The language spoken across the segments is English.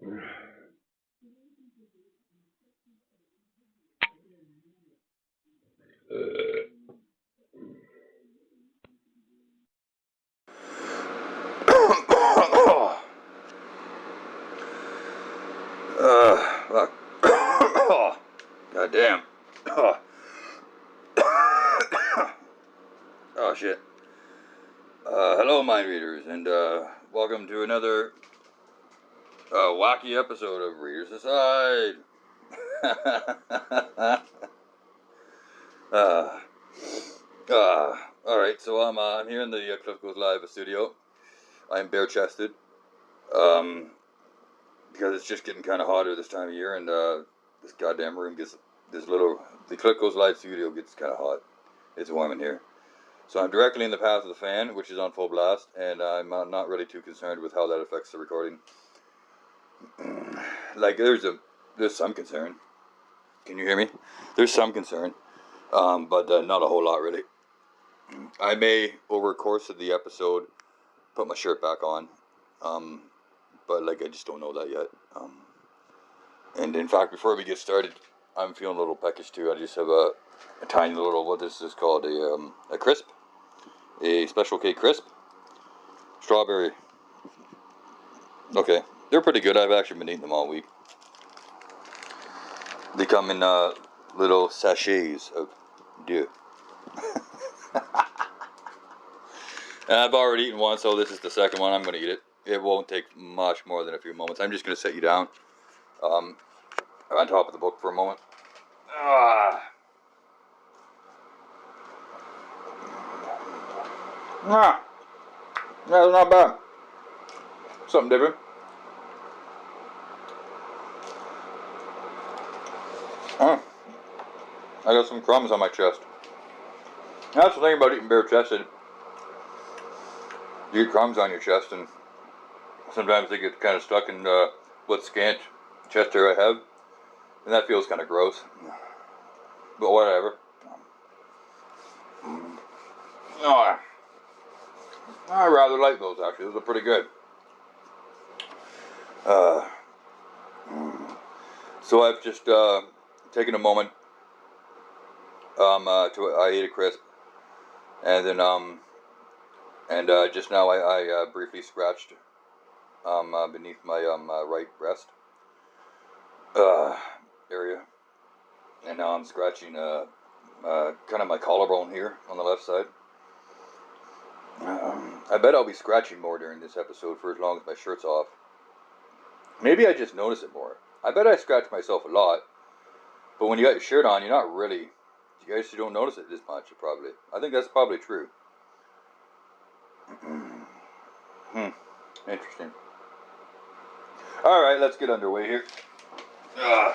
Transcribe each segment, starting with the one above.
Fuck. God damn. Oh, shit. Hello, mind readers, and welcome to another wacky episode of Readers Aside. Alright, so I'm here in the Cliff Goes Live studio. I'm bare-chested, because it's just getting kind of hotter this time of year, and this goddamn room gets, the Cliff Goes Live studio gets kind of hot. It's warm in here. So I'm directly in the path of the fan, which is on full blast, and I'm not really too concerned with how that affects the recording. Like, there's some concern. Can you hear me? There's some concern, but not a whole lot, really. I may, over the course of the episode, put my shirt back on, but, like, I just don't know that yet. And, in fact, before we get started, I'm feeling a little peckish, too. I just have a tiny little, what this is called, a crisp. A Special K crisp. Strawberry. Okay, they're pretty good. I've actually been eating them all week. They come in little sachets of dew. And I've already eaten one, so this is the second one. I'm going to eat it. It won't take much more than a few moments. I'm just going to set you down on top of the book for a moment. That's not bad. Something different. I got some crumbs on my chest. That's the thing about eating bare-chested. You get crumbs on your chest, and sometimes they get kind of stuck in what scant chest hair I have, and that feels kind of gross. But whatever. I rather like those, actually. Those are pretty good. So I've just taken a moment. I ate a crisp, and then just now I briefly scratched beneath my right breast area, and now I'm scratching kind of my collarbone here on the left side. I bet I'll be scratching more during this episode for as long as my shirt's off. Maybe I just notice it more. I bet I scratch myself a lot, but when you got your shirt on, you're not really. You guys don't notice it this much, probably. I think that's probably true. Interesting. Alright, let's get underway here. Oh,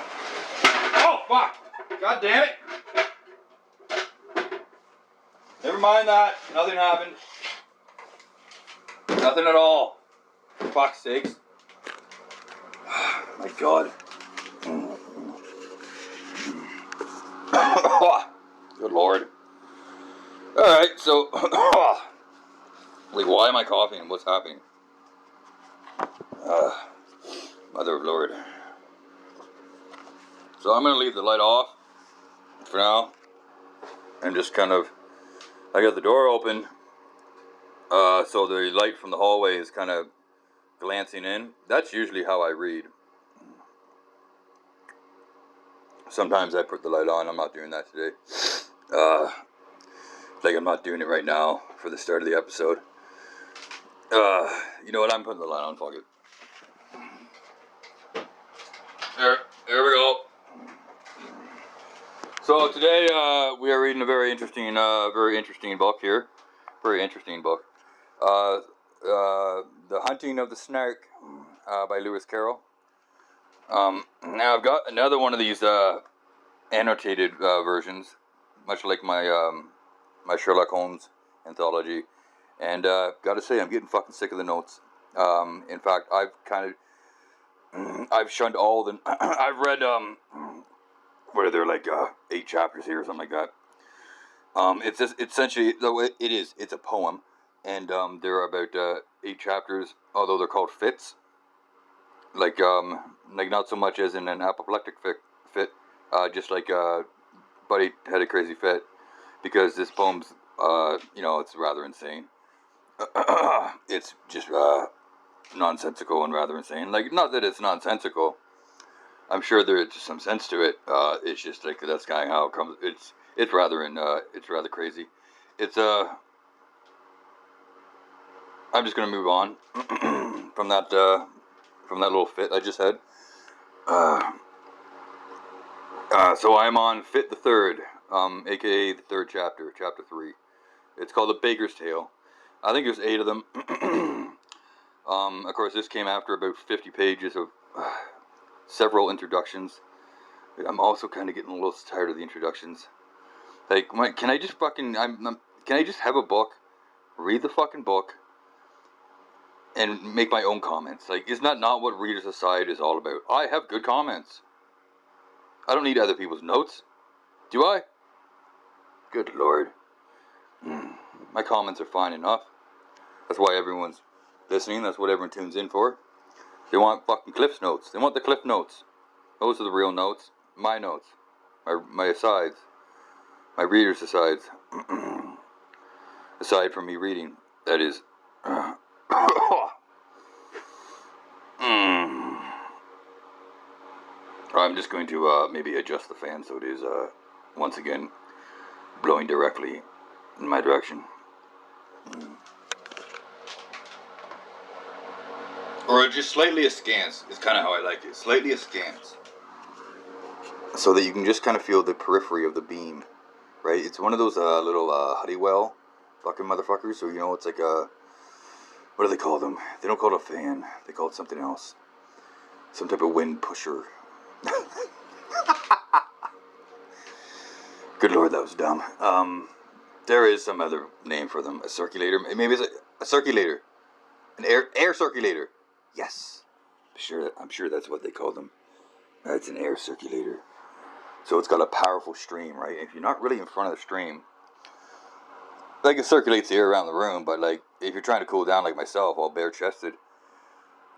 fuck! God damn it! Never mind that. Nothing happened. Nothing at all. For fuck's sakes. My God. Good Lord. Alright, so... Like, why am I coughing? What's happening? Mother of Lord. So I'm going to leave the light off for now. And just kind of... I got the door open. So the light from the hallway is kind of glancing in. That's usually how I read. Sometimes I put the light on. I'm not doing that today. Like I'm not doing it right now for the start of the episode. You know what? I'm putting the light on. Fuck it. There we go. So today we are reading a very interesting book here. Very interesting book. The Hunting of the Snark by Lewis Carroll. Now I've got another one of these annotated versions, much like my my Sherlock Holmes anthology, and gotta say I'm getting fucking sick of the notes. In fact, I've shunned all the. I've read what are there, like 8 chapters here or something like that. It's just essentially it's a poem, and there are about 8 chapters, although they're called fits. like not so much as in an apoplectic fit, just like Buddy had a crazy fit, because this poem's it's rather insane. It's just nonsensical and rather insane. Like, not that it's nonsensical. I'm sure there's some sense to it. It's just like that's kind of how it comes. It's rather crazy. It's I'm just gonna move on from that little fit I just had. So I'm on Fit the Third, aka the third chapter, chapter 3. It's called The Baker's Tale. I think there's 8 of them. Of course, this came after about 50 pages of several introductions. I'm also kind of getting a little tired of the introductions. Like, can I just fucking, can I just have a book, read the fucking book, and make my own comments? Like, isn't that not what Reader's Aside is all about? I have good comments. I don't need other people's notes. Do I? Good Lord. My comments are fine enough. That's why everyone's listening. That's what everyone tunes in for. They want fucking Cliff's notes. They want the Cliff notes. Those are the real notes. My notes. My asides. My reader's asides. Aside from me reading. That is. I'm just going to maybe adjust the fan so it is once again blowing directly in my direction. Or just slightly askance is kind of how I like it. Slightly askance. So that you can just kind of feel the periphery of the beam. Right? It's one of those little Honeywell fucking motherfuckers. So, it's like a... What do they call them? They don't call it a fan. They call it something else. Some type of wind pusher. Good Lord, that was dumb. There is some other name for them. A circulator. Maybe it's a circulator. An air circulator. Yes. I'm sure that's what they call them. It's an air circulator. So it's got a powerful stream, right? If you're not really in front of the stream, like, it circulates the air around the room, but like if you're trying to cool down like myself, all bare chested,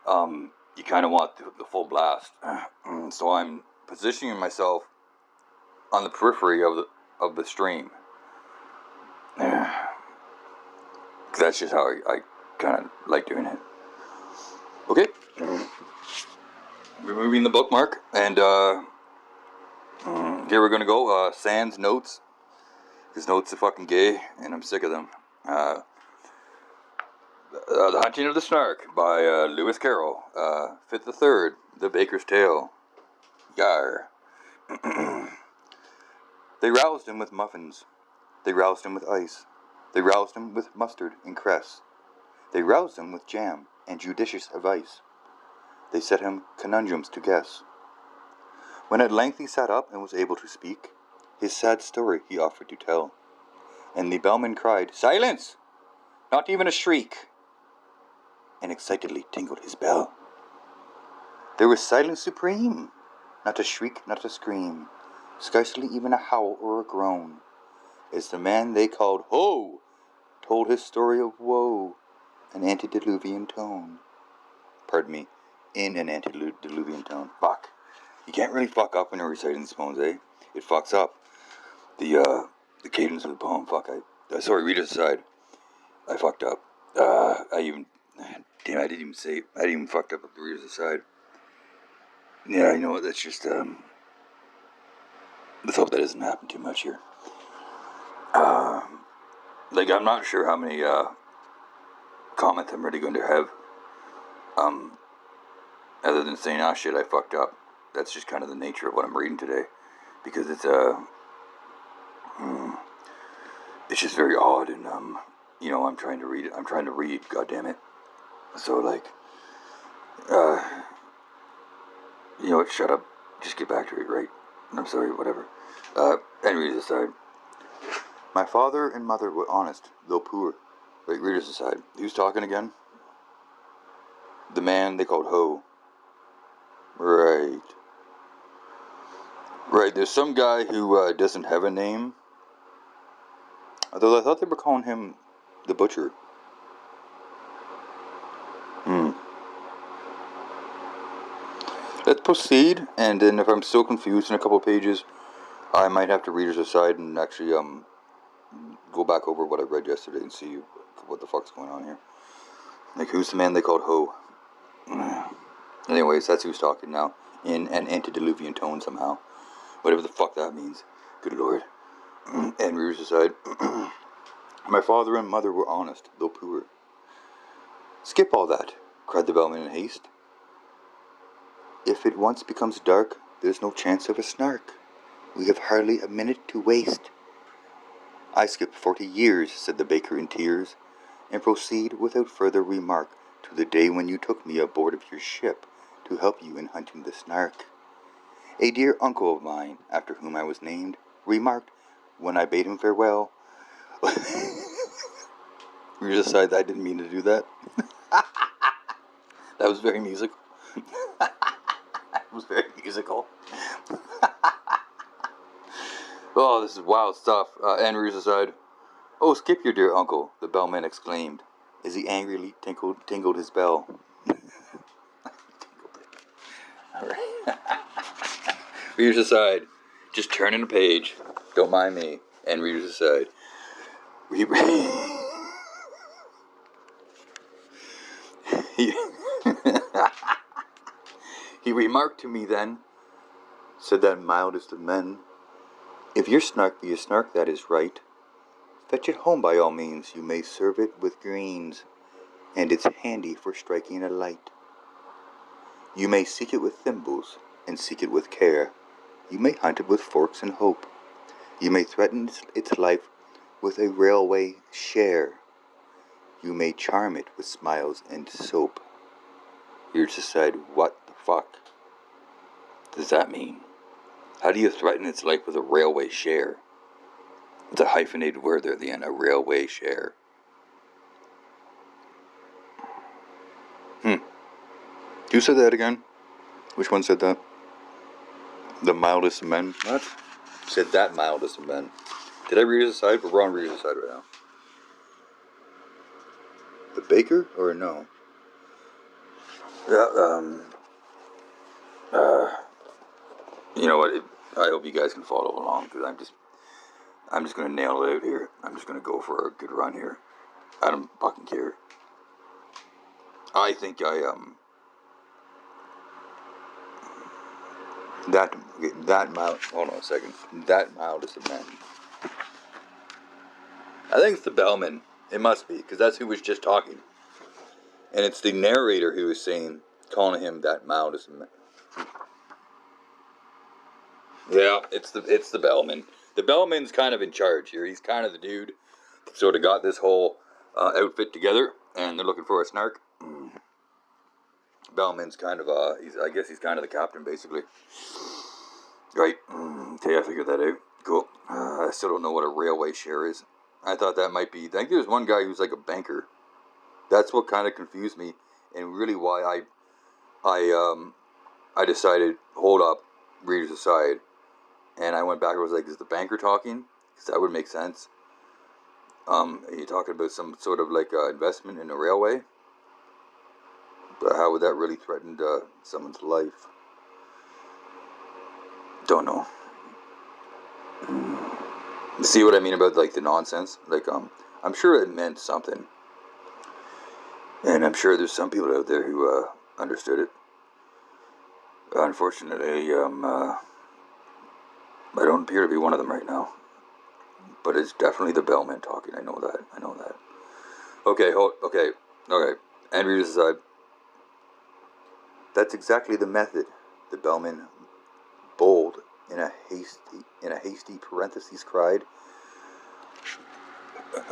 you kind of want the full blast. So I'm positioning myself on the periphery of the stream. That's just how I kind of like doing it. Okay, removing the bookmark, and here we're gonna go. Sans notes, because notes are fucking gay, and I'm sick of them. The Hunting of the Snark by Lewis Carroll. Fit the Third, The Baker's Tale. Yar. They roused him with muffins. They roused him with ice. They roused him with mustard and cress. They roused him with jam and judicious advice. They set him conundrums to guess. When at length he sat up and was able to speak, his sad story he offered to tell. And the bellman cried, "Silence! Not even a shriek!" and excitedly tingled his bell. There was silence supreme, not a shriek, not a scream, scarcely even a howl or a groan, as the man they called Ho told his story of woe, an antediluvian tone. Pardon me, in an antediluvian tone. Fuck. You can't really fuck up when you're reciting these poems, eh? It fucks up the cadence of the poem. Fuck, sorry, Reader's Aside. I fucked up. I didn't even fucked up with the Reader's Aside. Yeah, you know what, that's just, let's hope that doesn't happen too much here. Like, I'm not sure how many, comments I'm really going to have, other than saying, "Ah, shit, I fucked up." That's just kind of the nature of what I'm reading today, because it's just very odd, and, I'm trying to read it. I'm trying to read, goddammit. So, like, you know what, shut up. Just get back to it, right? I'm sorry, whatever. Anyways, aside. My father and mother were honest, though poor. Wait, Reader's Aside. Who's talking again? The man they called Ho. Right. Right, there's some guy who doesn't have a name. Although I thought they were calling him the Butcher. let's proceed. And then if I'm still confused in a couple of pages, I might have to readers aside and actually go back over what I read yesterday and see what the fuck's going on here. Like, who's the man they called Ho? Anyways, that's who's talking now in an antediluvian tone somehow. Whatever the fuck that means. Good lord. And readers aside. My father and mother were honest, though poor. Skip all that, cried the bellman in haste. If it once becomes dark, there's no chance of a snark. We have hardly a minute to waste. I skip 40 years, said the baker in tears, and proceed without further remark to the day when you took me aboard of your ship to help you in hunting the snark. A dear uncle of mine, after whom I was named, remarked, when I bade him farewell, we decided I didn't mean to do that. That was very musical. That was very musical. Oh, this is wild stuff. Andrews aside. Oh, skip your dear uncle, the bellman exclaimed, as he angrily tingled his bell. Alright. Readers aside. Just turning a page. Don't mind me. And readers aside. He remarked to me then, said that mildest of men, if your snark be a snark, that is right. Fetch it home by all means, you may serve it with greens, and it's handy for striking a light. You may seek it with thimbles, and seek it with care. You may hunt it with forks and hope. You may threaten its life with a railway share. You may charm it with smiles and soap. You're to decide what the fuck does that mean? How do you threaten its life with a railway share? It's a hyphenated word there at the end, a railway share. Who said that again? Which one said that? The mildest of men? What? Said that mildest of men. Did I read his side? We're on readers' side right now. The baker or no? Yeah, you know what? I hope you guys can follow along because I'm just gonna nail it out here. I'm just gonna go for a good run here. I don't fucking care. I think that mild. Hold on a second. That mildest of men. I think it's the bellman. It must be because that's who was just talking, and it's the narrator who was saying, calling him that mildest of men. Yeah, it's the bellman. The bellman's kind of in charge here. He's kind of the dude. Sort of got this whole outfit together, and they're looking for a snark. Bellman's kind of I guess he's kind of the captain basically. Right. Okay, I figured that out. Cool. I still don't know what a railway share is. I thought that might be. I think there's one guy who's like a banker. That's what kind of confused me, and really why I decided, hold up, readers aside, and I went back and was like, is the banker talking? Because that would make sense. Are you talking about some sort of like investment in a railway? But how would that really threaten someone's life? Don't know. See what I mean about like the nonsense? Like I'm sure it meant something, and I'm sure there's some people out there who understood it. Unfortunately, I don't appear to be one of them right now. But it's definitely the bellman talking. I know that. Okay, okay. And readers aside. That's exactly the method. The bellman, bold in a hasty parenthesis, cried.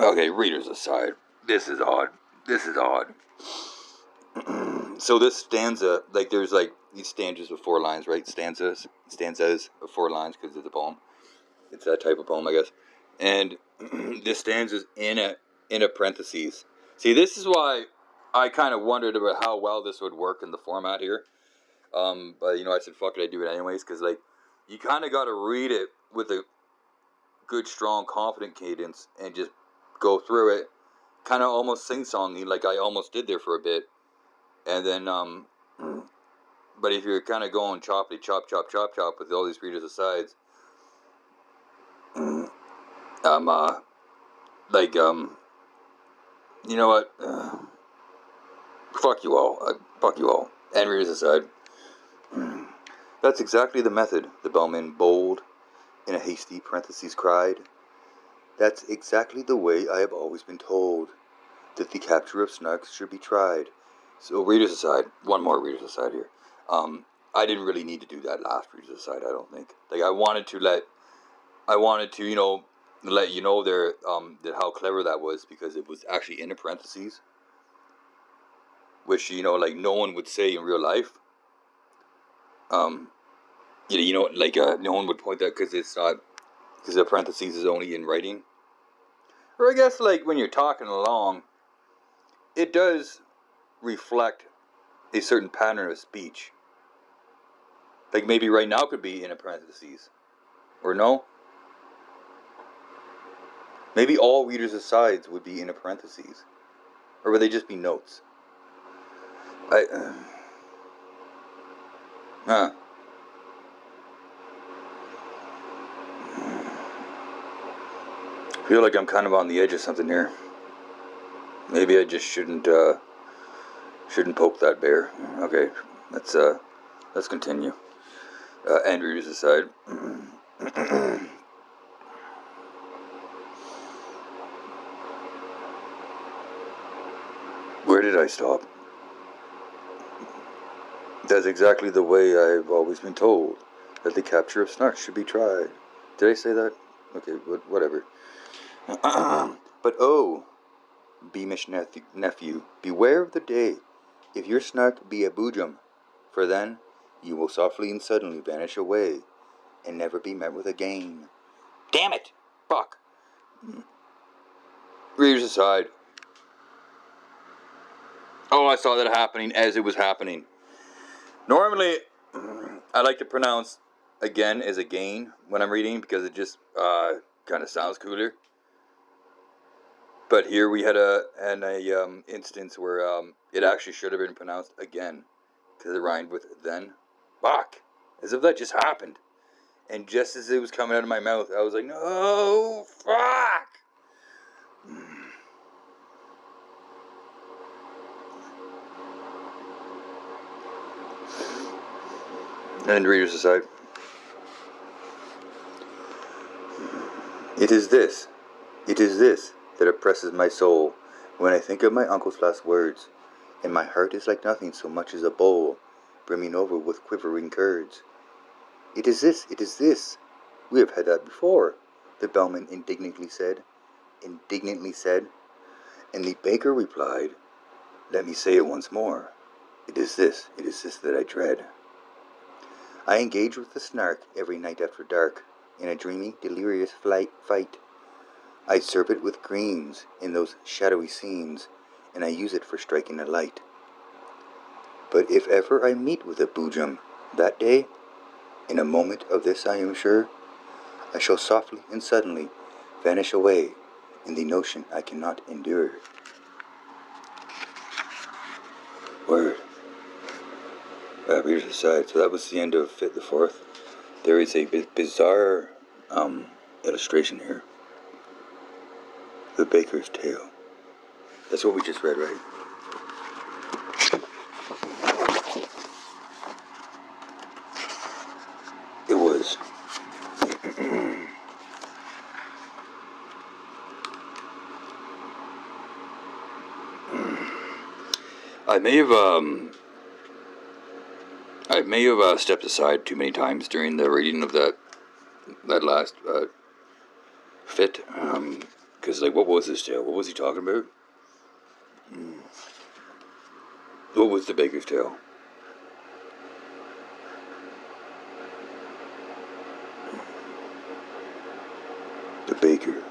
Okay, readers aside. This is odd. So this stanza, like there's like these stanzas of 4 lines, right? Stanzas of 4 lines because it's a poem. It's that type of poem, I guess. And this stanza's in a parenthesis. See, this is why I kind of wondered about how well this would work in the format here. But I said, fuck it, I do it anyways, because like you kind of got to read it with a good, strong, confident cadence and just go through it, kind of almost sing-songy, like I almost did there for a bit, and then But if you're kind of going choppy, chop, chop, chop, chop with all these readers asides, like, you know what? Fuck you all. Fuck you all. And readers aside. That's exactly the method, the bellman bold, in a hasty parenthesis cried. That's exactly the way I have always been told, that the capture of snarks should be tried. So readers aside, one more readers aside here. I didn't really need to do that last readers aside, I don't think. Like, I wanted to, you know, let you know there, that how clever that was, because it was actually in a parentheses, which, you know, like, no one would say in real life. You know, like, no one would point that, because it's not, because the parentheses is only in writing. Or I guess, like, when you're talking along, it does reflect a certain pattern of speech. Like, maybe right now could be in a parentheses. Or no? Maybe all readers' asides would be in a parentheses. Or would they just be notes? Huh. I feel like I'm kind of on the edge of something here. Maybe I just shouldn't poke that bear. Okay, let's continue. And readers aside. Where did I stop? That's exactly the way I've always been told, that the capture of snarks should be tried. Did I say that? Okay, whatever. But oh, beamish nephew, beware of the day, if your snark be a boojum, for then you will softly and suddenly vanish away, and never be met with again. Damn it! Fuck! Readers aside. Oh, I saw that happening as it was happening. Normally, I like to pronounce again as again when I'm reading, because it just kind of sounds cooler. But here we had an instance where it actually should have been pronounced again, because it rhymed with then. Fuck! As if that just happened. And just as it was coming out of my mouth, I was like, no, fuck! And readers aside. It is this that oppresses my soul when I think of my uncle's last words, and my heart is like nothing so much as a bowl brimming over with quivering curds. It is this. We have had that before, the bellman indignantly said, and the baker replied, let me say it once more. It is this that I dread. I engage with the snark every night after dark, in a dreamy, delirious fight. I serve it with greens in those shadowy scenes, and I use it for striking a light. But if ever I meet with a boojum that day, in a moment of this I am sure, I shall softly and suddenly vanish away in the notion I cannot endure. Word. Readers aside, so that was the end of Fit the Fourth. There is a bizarre illustration here. The Baker's Tale. That's what we just read, right? It was. I may have stepped aside too many times during the reading of that last fit. Because, like, what was this tale? What was he talking about? What was the Baker's Tale? The baker.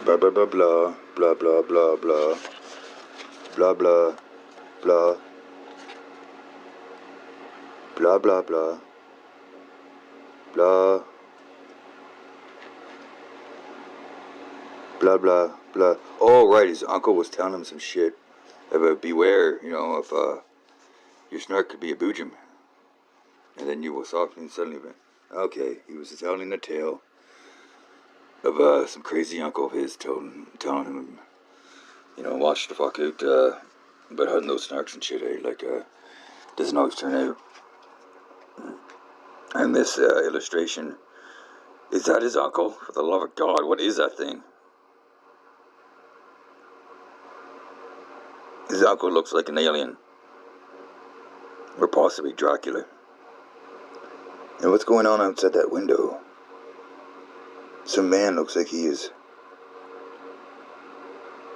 Blah blah blah blah blah blah blah blah blah blah blah blah blah blah blah. blah blah blah. Oh right, his uncle was telling him some shit about beware, if your snark could be a boojum. And then you was off and suddenly went, okay, he was telling a tale of some crazy uncle of his telling him, watch the fuck out about hunting those snarks and shit, eh? Like, doesn't always turn out. And this illustration, is that his uncle? For the love of God, what is that thing? His uncle looks like an alien. Or possibly Dracula. And what's going on outside that window? Some man looks like he is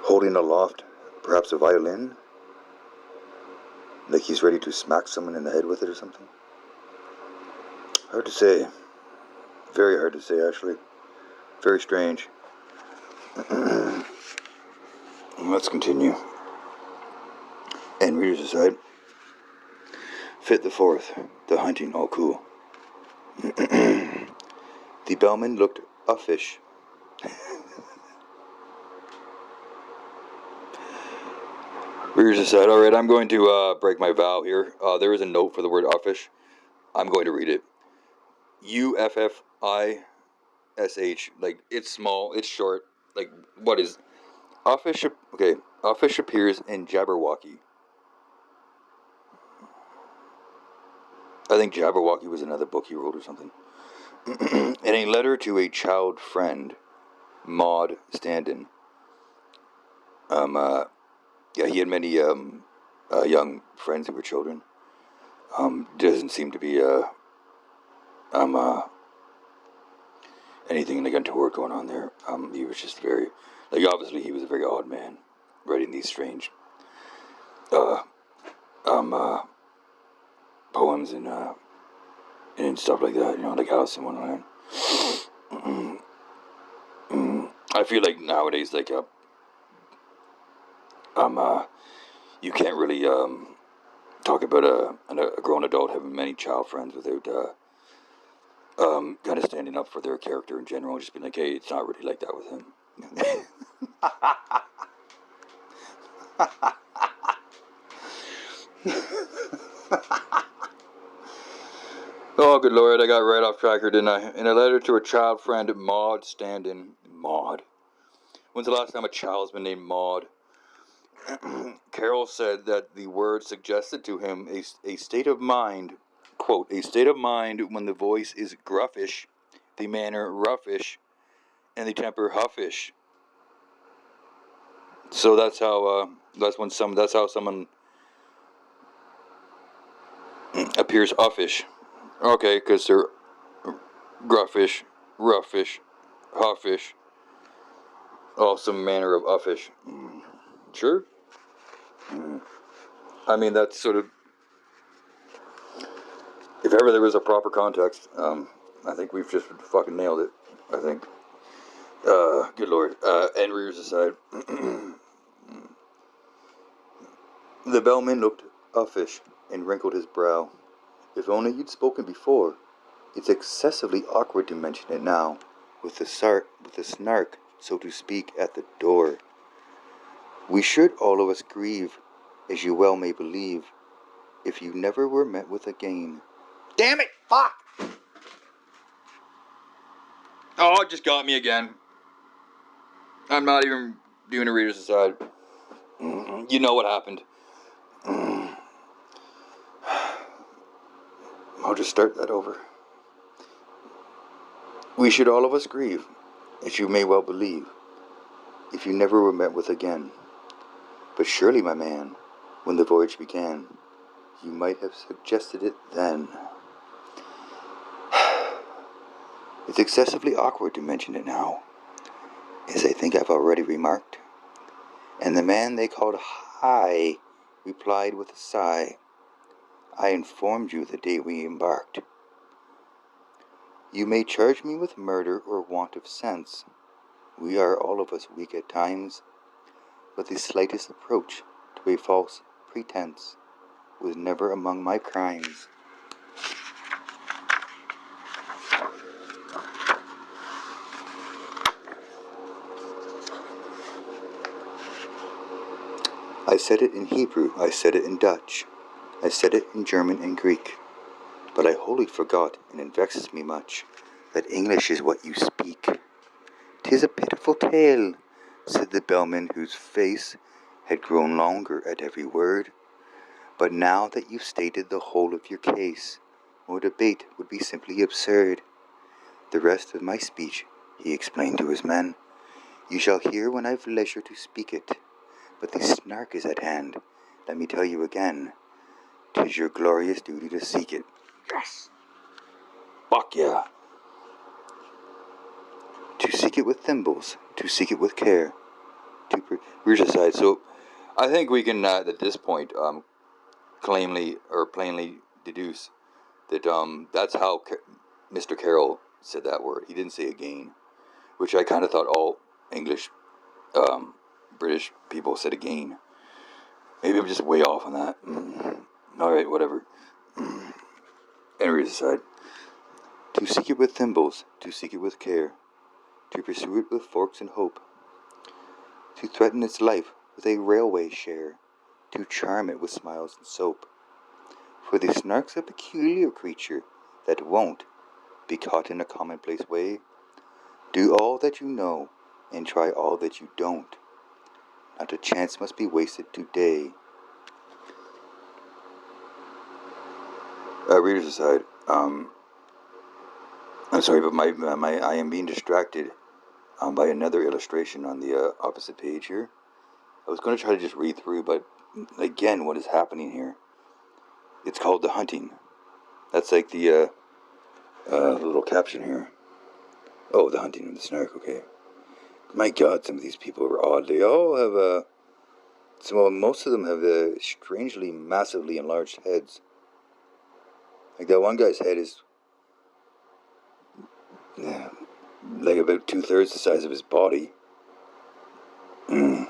holding aloft, perhaps a violin. Like he's ready to smack someone in the head with it or something. Hard to say. Very hard to say, actually. Very strange. Let's continue. And readers aside. Fit the fourth. The hunting all cool. The bellman looked uffish. Readers aside. Alright, I'm going to break my vow here. There is a note for the word uffish. I'm going to read it. UFFISH. Like, it's small, it's short. Like, what is... Uffish... Okay, uffish appears in Jabberwocky. I think Jabberwocky was another book he wrote or something. In a letter to a child friend, Maud Standen. He had many young friends who were children. Doesn't seem to be anything like untoward going on there. He was just very, like, obviously he was a very odd man, writing these strange poems and stuff like that, like Alice in Wonderland. I feel like nowadays, like, you can't really talk about a grown adult having many child friends without kind of standing up for their character in general, just being like, hey, it's not really like that with him. Oh, good Lord, I got right off track here, didn't I? In a letter to a child friend, Maud Standen. Maud. When's the last time a child's been named Maud? Carol said that the word suggested to him a state of mind, quote, a state of mind when the voice is gruffish, the manner roughish, and the temper huffish. So that's how someone appears uffish. Okay, because they're gruffish, roughish, huffish, all some manner of uffish. Sure. I mean, that's sort of, if ever there was a proper context, I think we've just fucking nailed it. I think. Good Lord. And rears aside. The bellman looked uffish and wrinkled his brow. If only you'd spoken before. It's excessively awkward to mention it now, with the snark, so to speak, at the door. We should all of us grieve, as you well may believe, if you never were met with again. Damn it! Fuck! Oh, it just got me again. I'm not even doing a reader's aside. You know what happened. I'll just start that over. We should all of us grieve, as you may well believe, if you never were met with again. But surely, my man, when the voyage began, you might have suggested it then. It's excessively awkward to mention it now, as I think I've already remarked. And the man they called High replied with a sigh, I informed you the day we embarked. You may charge me with murder or want of sense. We are all of us weak at times, but the slightest approach to a false pretense was never among my crimes. I said it in Hebrew, I said it in Dutch, I said it in German and Greek, but I wholly forgot, and it vexes me much, that English is what you speak. 'Tis a pitiful tale, said the bellman, whose face had grown longer at every word. But now that you've stated the whole of your case, more debate would be simply absurd. The rest of my speech, he explained to his men, you shall hear when I've leisure to speak it. But the snark is at hand. Let me tell you again, 'tis your glorious duty to seek it. Yes. Fuck yeah. To seek it with thimbles, to seek it with care. Rears aside. So, I think we can at this point plainly deduce that that's how Mr. Carroll said that word. He didn't say again, which I kind of thought all English, British people said again. Maybe I'm just way off on that. All right, whatever. Rears aside. To seek it with thimbles, to seek it with care. To pursue it with forks and hope. To threaten its life with a railway share. To charm it with smiles and soap. For the snark's a peculiar creature that won't be caught in a commonplace way. Do all that you know, and try all that you don't. Not a chance must be wasted today. Readers aside, I'm sorry, but I am being distracted by another illustration on the opposite page here. I was going to try to just read through, but again, what is happening here? It's called The Hunting. That's like the little caption here. Oh, The Hunting of the Snark, okay. My God, some of these people are odd. They all have, most of them have strangely, massively enlarged heads. Like that one guy's head is like about 2/3 the size of his body. And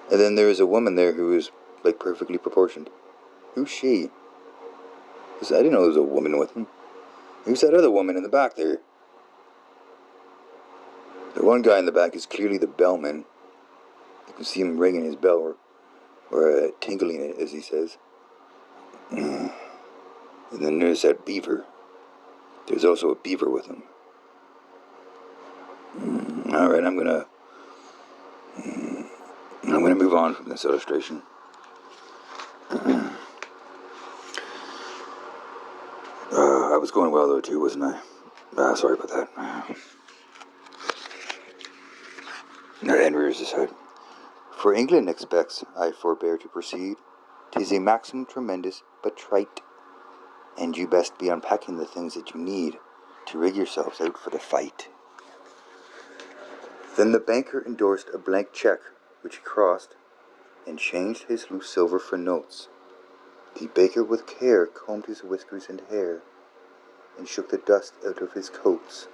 then there is a woman there who is like perfectly proportioned. Who's she? I didn't know there was a woman with him. Who's that other woman in the back there? The one guy in the back is clearly the bellman. You can see him ringing his bell or tinkling it, as he says. And then there's that beaver. There's also a beaver with him. Alright, I'm gonna move on from this illustration. I was going well though too, wasn't I? Sorry about that. And rears his head. For England expects, I forbear to proceed. 'Tis a maxim tremendous, but trite. And you best be unpacking the things that you need to rig yourselves out for the fight. Then the banker endorsed a blank check, which he crossed, and changed his loose silver for notes. The baker with care combed his whiskers and hair, and shook the dust out of his coats.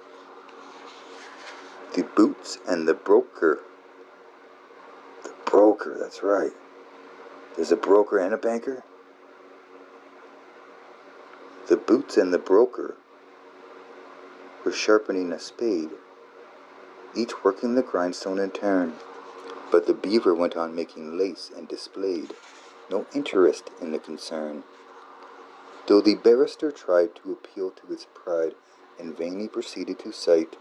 The boots and the broker. The broker, that's right. There's a broker and a banker? The boots and the broker were sharpening a spade, each working the grindstone in turn. But the beaver went on making lace and displayed no interest in the concern, though the barrister tried to appeal to its pride and vainly proceeded to cite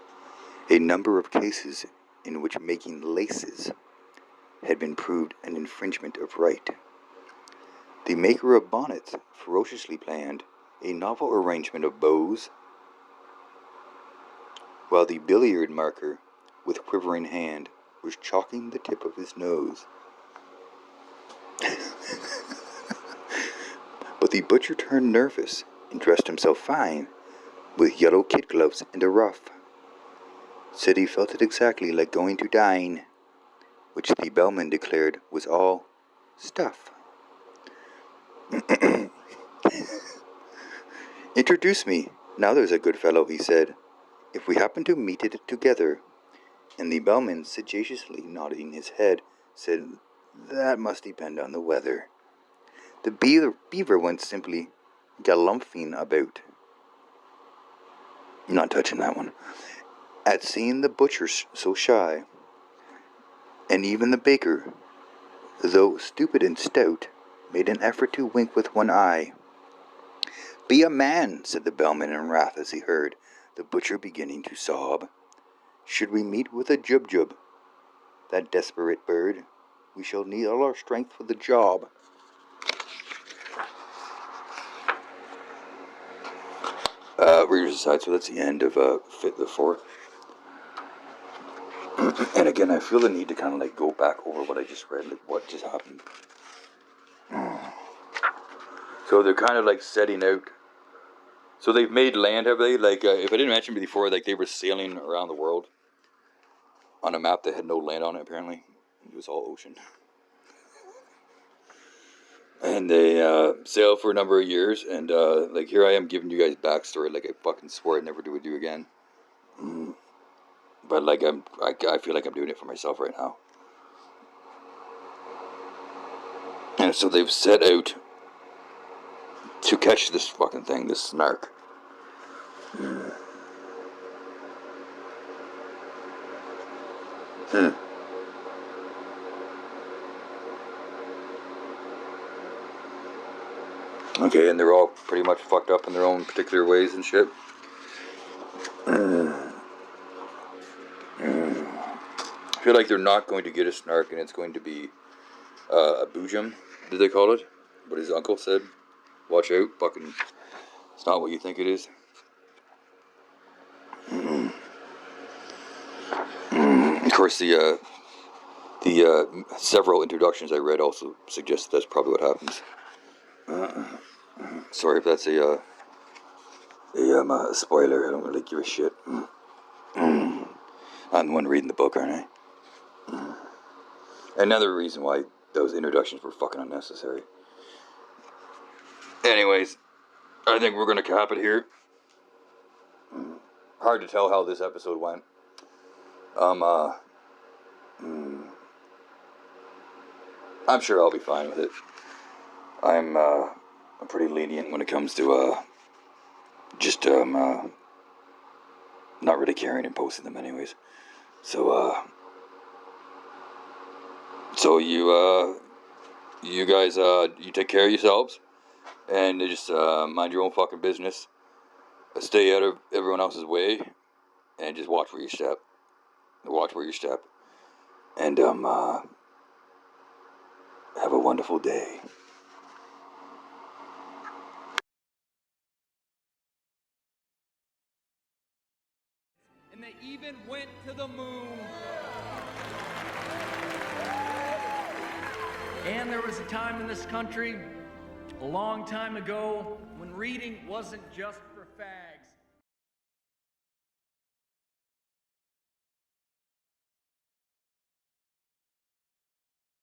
a number of cases in which making laces had been proved an infringement of right. The maker of bonnets ferociously planned a novel arrangement of bows, while the billiard marker, with quivering hand, was chalking the tip of his nose. But the butcher turned nervous and dressed himself fine, with yellow kid gloves and a ruff. Said he felt it exactly like going to dine, which the bellman declared was all stuff. Introduce me, now there's a good fellow, he said, if we happen to meet it together. And the bellman, sagaciously nodding his head, said, that must depend on the weather. The beaver went simply galumphing about. Not touching that one. At seeing the butcher so shy, and even the baker, though stupid and stout, made an effort to wink with one eye. "Be a man," said the bellman in wrath as he heard the butcher beginning to sob. "Should we meet with a jub-jub, that desperate bird, we shall need all our strength for the job." Readers aside, so that's the end of Fit the Fourth. And again, I feel the need to kind of like go back over what I just read, like what just happened. So they're kind of like setting out. So they've made land, have they? Like, if I didn't mention before, like they were sailing around the world on a map that had no land on it. Apparently, it was all ocean. And they sailed for a number of years, and like here I am giving you guys backstory, like I fucking swore I'd never do it again. But like I feel like I'm doing it for myself right now. And so they've set out to catch this fucking thing, this snark. Okay, and they're all pretty much fucked up in their own particular ways and shit. I feel like they're not going to get a snark, and it's going to be a boojum, did they call it? What his uncle said. Watch out, fucking, it's not what you think it is. Of course, the several introductions I read also suggest that's probably what happens. Sorry if that's a spoiler. I don't really give a shit. I'm the one reading the book, aren't I? Another reason why those introductions were fucking unnecessary. Anyways, I think we're gonna cap it here. Hard to tell how this episode went. I'm sure I'll be fine with it. I'm pretty lenient when it comes to just not really caring and posting them anyways. So you guys you take care of yourselves and just mind your own fucking business. Stay out of everyone else's way and just watch where you step. Watch where you step. And have a wonderful day. And they even went to the moon. And there was a time in this country, a long time ago, when reading wasn't just